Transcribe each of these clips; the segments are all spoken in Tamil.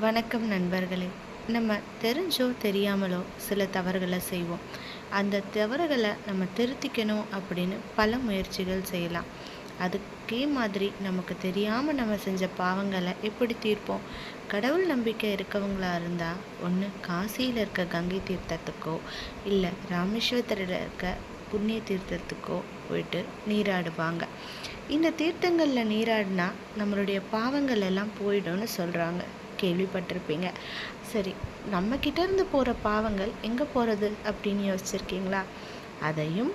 வணக்கம் நண்பர்களே. நம்ம தெரிஞ்சோ தெரியாமலோ சில தவறுகளை செய்வோம். அந்த தவறுகளை நம்ம திருத்திக்கணும் அப்படின்னு பல முயற்சிகள் செய்யலாம். அதுக்கே மாதிரி நமக்கு தெரியாமல் நம்ம செஞ்ச பாவங்களை எப்படி தீர்ப்போம்? கடவுள் நம்பிக்கை இருக்கவங்களா இருந்தால் ஒன்று காசியில் இருக்க கங்கை தீர்த்தத்துக்கோ இல்லை ராமேஸ்வரத்தில் இருக்க புண்ணிய தீர்த்தத்துக்கோ போயிட்டு நீராடுவாங்க. இந்த தீர்த்தங்களில் நீராடினா நம்மளுடைய பாவங்கள் எல்லாம் போயிடும்னு சொல்கிறாங்க. கேள்விப்பட்டிருப்பீங்க. சரி, நம்மக்கிட்ட இருந்து போகிற பாவங்கள் எங்கே போகிறது அப்படின்னு யோசிச்சிருக்கீங்களா? அதையும்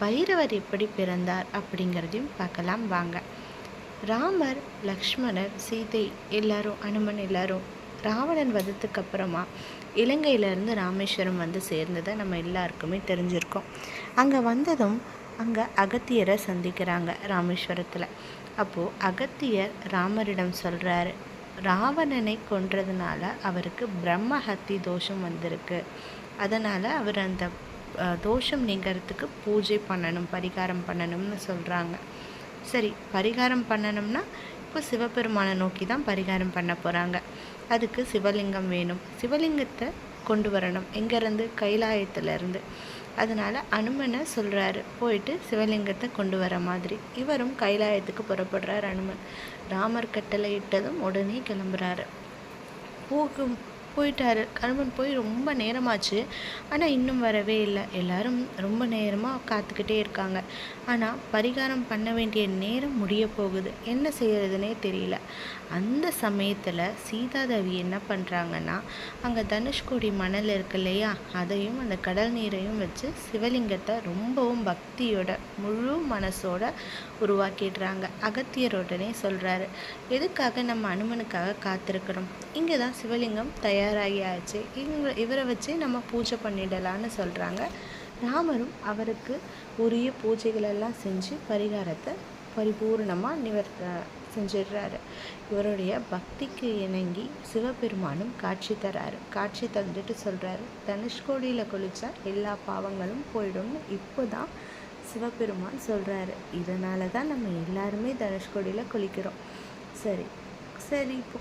பைரவர் எப்படி பிறந்தார் அப்படிங்கிறதையும் பார்க்கலாம் வாங்க. ராமர், லக்ஷ்மணர், சீதை எல்லாரும், அனுமன் எல்லாரும் ராவணன் வதத்துக்கு அப்புறமா இலங்கையிலேருந்து ராமேஸ்வரம் வந்து சேர்ந்ததை நம்ம எல்லாருக்குமே தெரிஞ்சிருக்கோம். அங்கே வந்ததும் அங்கே அகத்தியரை சந்திக்கிறாங்க ராமேஸ்வரத்தில். அப்போது அகத்தியர் ராமரிடம் சொல்கிறாரு, ராவணனை கொன்றதுனால அவருக்கு பிரம்மஹத்தி தோஷம் வந்திருக்கு. அதனால் அவர் அந்த தோஷம் நீங்கிறதுக்கு பூஜை பண்ணணும், பரிகாரம் பண்ணணும்னு சொல்கிறாங்க. சரி, பரிகாரம் பண்ணணும்னா இப்போ சிவபெருமானை நோக்கி தான் பரிகாரம் பண்ண போகிறாங்க. அதுக்கு சிவலிங்கம் வேணும். சிவலிங்கத்தை கொண்டு வரணும் எங்கேருந்து? கைலாயத்திலேருந்து. அதனால் அனுமனை சொல்கிறாரு, போயிட்டு சிவலிங்கத்தை கொண்டு வர மாதிரி. இவரும் கைலாயத்துக்கு புறப்படுறார் அனுமன். ராமர் கட்டளை இட்டதும் உடனே கிளம்புறாரு. போயிட்டாரு. அனுமன் போய் ரொம்ப நேரமாச்சு, ஆனால் இன்னும் வரவே இல்லை. எல்லாரும் ரொம்ப நேரமாக காத்துக்கிட்டே இருக்காங்க. ஆனால் பரிகாரம் பண்ண வேண்டிய நேரம் முடிய போகுது. என்ன செய்யறதுனே தெரியல. அந்த சமயத்தில் சீதாதேவி என்ன பண்ணுறாங்கன்னா, அங்கே தனுஷ்கோடி மணல் இருக்கு இல்லையா, அதையும் அந்த கடல் நீரையும் வச்சு சிவலிங்கத்தை ரொம்பவும் பக்தியோட முழு மனசோட உருவாக்கிடுறாங்க. அகத்தியருடனே சொல்கிறாரு, எதுக்காக நம்ம அனுமனுக்காக காத்திருக்கிறோம்? இங்கே தான் சிவலிங்கம் தயாராகியாச்சு. இவரை வச்சு நம்ம பூஜை பண்ணிடலான்னு சொல்கிறாங்க. ராமரும் அவருக்கு உரிய பூஜைகளெல்லாம் செஞ்சு பரிகாரத்தை பரிபூர்ணமாக செஞ்சிடுறாரு. இவருடைய பக்திக்கு இணங்கி சிவபெருமானும் காட்சி தராரு. காட்சி தந்துட்டு சொல்கிறாரு, தனுஷ்கோடியில் குளித்தா எல்லா பாவங்களும் போயிடும்னு இப்போ தான் சிவபெருமான் சொல்கிறாரு. இதனால தான் நம்ம எல்லாருமே தனுஷ்கோடியில் குளிக்கிறோம். சரி, இப்போ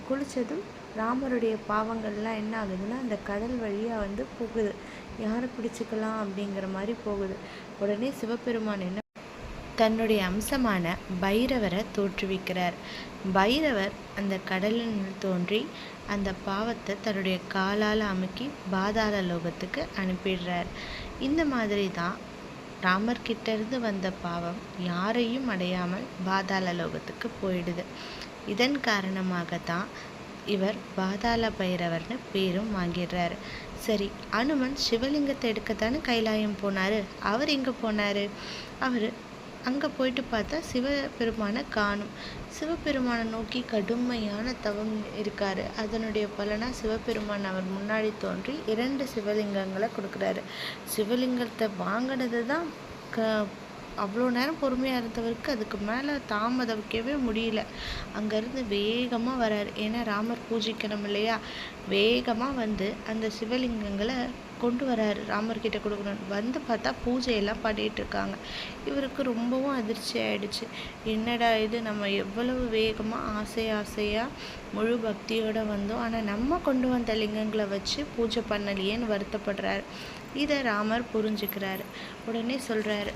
குளித்ததும் ராமருடைய பாவங்கள்லாம் என்ன ஆகுதுன்னா, அந்த கடல் வழியாக வந்து போகுது. யாரை பிடிச்சிக்கலாம் அப்படிங்கிற மாதிரி போகுது. உடனே சிவபெருமான் என்ன தன்னுடைய அம்சமான பைரவரை தோற்றுவிக்கிறார். பைரவர் அந்த கடலில் தோன்றி அந்த பாவத்தை தன்னுடைய காலால் அமுக்கி பாதாள லோகத்துக்கு அனுப்பிடுறார். இந்த மாதிரி தான் ராமர்கிட்டேருந்து வந்த பாவம் யாரையும் அடையாமல் பாதாள லோகத்துக்கு போயிடுது. இதன் காரணமாகத்தான் இவர் பாதாள பைரவர்னு பேரும் வாங்கிடுறாரு. சரி, அனுமன் சிவலிங்கத்தை எடுக்கத்தானே கைலாயம் போனார். அவர் எங்கே போனார்? அவர் அங்கே போயிட்டு பார்த்தா சிவபெருமானை காணும். சிவபெருமானை நோக்கி கடுமையான தவம் இருக்கார். அதனுடைய பலனாக சிவபெருமான் அவர் முன்னாடி தோன்றி 2 சிவலிங்கங்களை கொடுக்குறாரு. சிவலிங்கத்தை வாங்கினது தான் அவ்வளோ நேரம் பொறுமையாக இருந்தவருக்கு அதுக்கு மேலே தாமதிக்கவே முடியல. அங்கேருந்து வேகமாக வராரு. ஏன்னா ராமர் பூஜிக்கணும் இல்லையா, வேகமாக வந்து அந்த சிவலிங்கங்களை கொண்டு வராரு, ராமர்கிட்ட கொடுக்கணும். வந்து பார்த்தா பூஜையெல்லாம் பண்ணிகிட்டு இருக்காங்க. இவருக்கு ரொம்பவும் அதிர்ச்சி ஆயிடுச்சு. என்னடா இது, நம்ம எவ்வளவு வேகமாக ஆசையாக முழு பக்தியோடு வந்தோம், ஆனால் நம்ம கொண்டு வந்த லிங்கங்களை வச்சு பூஜை பண்ணலையேன்னு வருத்தப்படுறாரு. இதை ராமர் புரிஞ்சுக்கிறாரு. உடனே சொல்கிறாரு,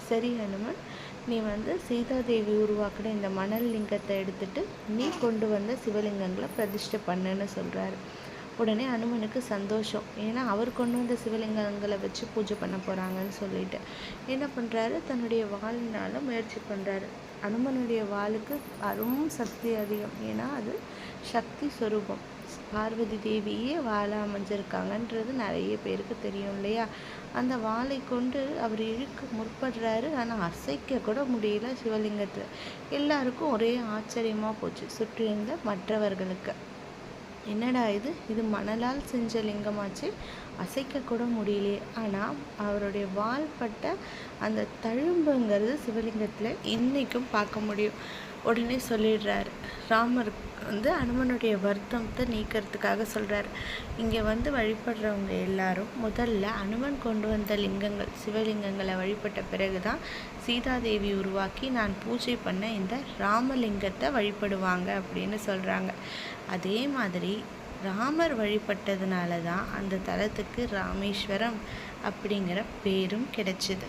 சரி அனுமன், நீ வந்து சீதாதேவி உருவாக்கின இந்த மணல் லிங்கத்தை எடுத்துட்டு நீ கொண்டு வந்த சிவலிங்கங்களை பிரதிஷ்டை பண்ணுன்னு சொல்கிறாரு. உடனே அனுமனுக்கு சந்தோஷம். ஏன்னா அவர் கொண்டு வந்த சிவலிங்கங்களை வச்சு பூஜை பண்ண போகிறாங்கன்னு சொல்லிட்டு என்ன பண்ணுறாரு, தன்னுடைய வாளினால் முயற்சி பண்ணுறாரு. அனுமனுடைய வாளுக்கு அரும் சக்தி அதிகம். ஏன்னா அது சக்தி ஸ்வரூபம். பார்வதி தேவியே வாளா அமைஞ்சிருக்காங்கன்றது நிறைய பேருக்கு தெரியும் இல்லையா. அந்த வாளை கொண்டு அவர் இழுக்க முற்படுறாரு. ஆனால் அசைக்க கூட முடியல சிவலிங்கத்தில். எல்லாருக்கும் ஒரே ஆச்சரியமாக போச்சு, சுற்றியிருந்த மற்றவர்களுக்கு. என்னடா இது மணலால் செஞ்ச லிங்கமாச்சு, அசைக்க கூட முடியலையே. ஆனால் அவருடைய வாள்பட்ட அந்த தழும்புங்கிறது சிவலிங்கத்தில் இன்றைக்கும் பார்க்க முடியும். உடனே சொல்லிடுறாரு, ராமர் வந்து அனுமனுடைய வருத்தத்தை நீக்கிறதுக்காக சொல்கிறார், இங்கே வந்து வழிபடுறவங்க எல்லாரும் முதல்ல அனுமன் கொண்டு வந்த லிங்கங்கள் சிவலிங்கங்களை வழிபட்ட பிறகு தான் சீதாதேவி உருவாக்கி நான் பூஜை பண்ண இந்த ராமலிங்கத்தை வழிபடுவாங்க அப்படின்னு சொல்கிறாங்க. அதே மாதிரி ராமர் வழிபட்டதுனால தான் அந்த தலத்துக்கு ராமேஸ்வரம் அப்படிங்கிற பேரும் கிடைச்சிது.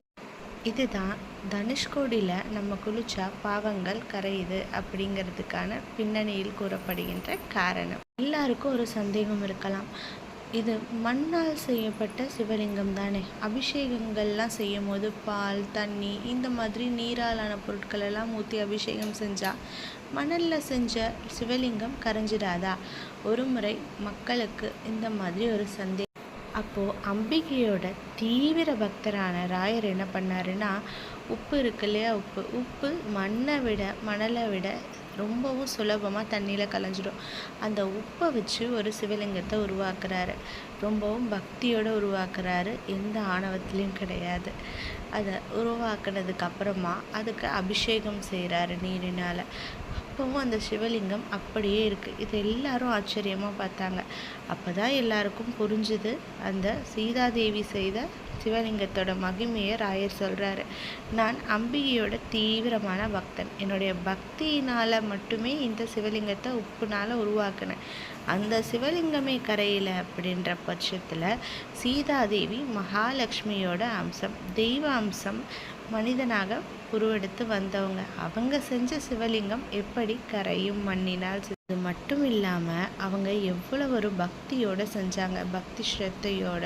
இதுதான் தனுஷ்கோடியில் நம்ம குளிச்சா பாவங்கள் கரையுது அப்படிங்கிறதுக்கான பின்னணியில் கூறப்படுகின்ற காரணம். எல்லாருக்கும் ஒரு சந்தேகம் இருக்கலாம், இது மண்ணால் செய்யப்பட்ட சிவலிங்கம் தானே, அபிஷேகங்கள்லாம் செய்யும் போது பால் தண்ணி இந்த மாதிரி நீராலான பொருட்கள் எல்லாம் ஊற்றி அபிஷேகம் செஞ்சால் மணலில் செஞ்ச சிவலிங்கம் கரைஞ்சிடாதா? ஒரு முறை மக்களுக்கு இந்த மாதிரி ஒரு சந்தேகம். அப்போது அம்பிகையோட தீவிர பக்தரான ராயர் என்ன பண்ணாருன்னா, உப்பு இருக்கு இல்லையா, உப்பு மணலை விட ரொம்பவும் சுலபமாக தண்ணியில் கலைஞ்சிடும். அந்த உப்பை வச்சு ஒரு சிவலிங்கத்தை உருவாக்குறாரு. ரொம்பவும் பக்தியோடு உருவாக்குறாரு, எந்த ஆணவத்திலையும் கிடையாது. அதை உருவாக்குனதுக்கு அப்புறமா அதுக்கு அபிஷேகம் செய்கிறாரு நீரினால். அப்போவும் அந்த சிவலிங்கம் அப்படியே இருக்குது. இது எல்லாரும் ஆச்சரியமாக பார்த்தாங்க. அப்போ தான் எல்லாருக்கும் புரிஞ்சுது, அந்த சீதாதேவி செய்த சிவலிங்கத்தோட மகிமையை ராயர் சொல்கிறாரு. நான் அம்பிகையோட தீவிரமான பக்தன், என்னுடைய பக்தியினால் மட்டுமே இந்த சிவலிங்கத்தை உப்புனால் உருவாக்கினேன். அந்த சிவலிங்கமே கரையில் அப்படின்ற பட்சத்தில் சீதாதேவி மகாலட்சுமியோட அம்சம், தெய்வ அம்சம், மனிதனாக உருவெடுத்து வந்தவங்க. அவங்க செஞ்ச சிவலிங்கம் எப்படி கரையும் மண்ணினால்? இது மட்டும் இல்லாமல் அவங்க எவ்வளோ ஒரு பக்தியோடு செஞ்சாங்க, பக்தி ஸ்ரத்தையோட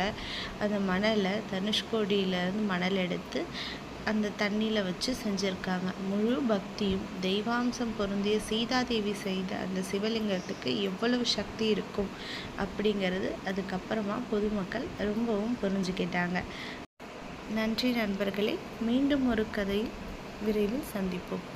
அந்த மணலை தனுஷ்கோடியிலேருந்து மணல் எடுத்து அந்த தண்ணியில் வச்சு செஞ்சுருக்காங்க. முழு பக்தியும் தெய்வாம்சம் பொருந்திய சீதாதேவி செய்த அந்த சிவலிங்கத்துக்கு எவ்வளவு சக்தி இருக்கும் அப்படிங்கிறது அதுக்கப்புறமா பொதுமக்கள் ரொம்பவும் புரிஞ்சுக்கிட்டாங்க. நன்றி நண்பர்களே, மீண்டும் ஒரு கதையில் விரைவில் சந்திப்போம்.